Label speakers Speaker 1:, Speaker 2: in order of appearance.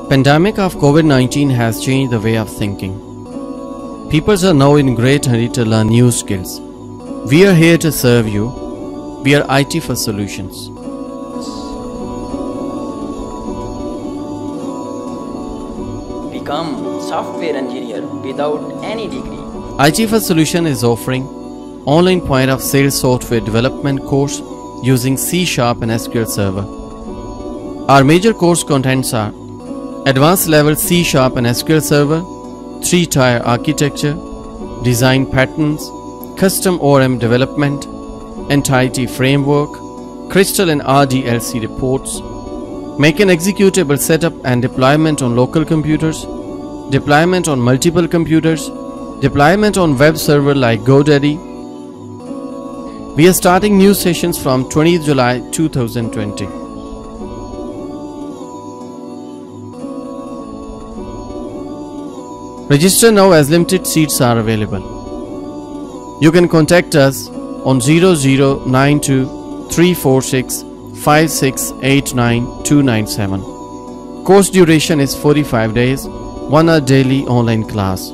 Speaker 1: Pandemic of COVID-19 has changed the way of thinking. People are now in great hurry to learn new skills. We are here to serve you. We are IT for solutions.
Speaker 2: Become software engineer without any degree.
Speaker 1: IT for Solution is offering online point of sale software development course using C# and SQL Server. Our major course contents are advanced level C# and SQL Server, 3-tier architecture, design patterns, custom ORM development, entity framework, crystal and RDLC reports, make an executable setup and deployment on local computers, deployment on multiple computers, deployment on web server like GoDaddy. We are starting new sessions from 20th July 2020. Register now as limited seats are available. You can contact us on 0092 346 5689 297. Course duration is 45 days, 1 hour daily online class.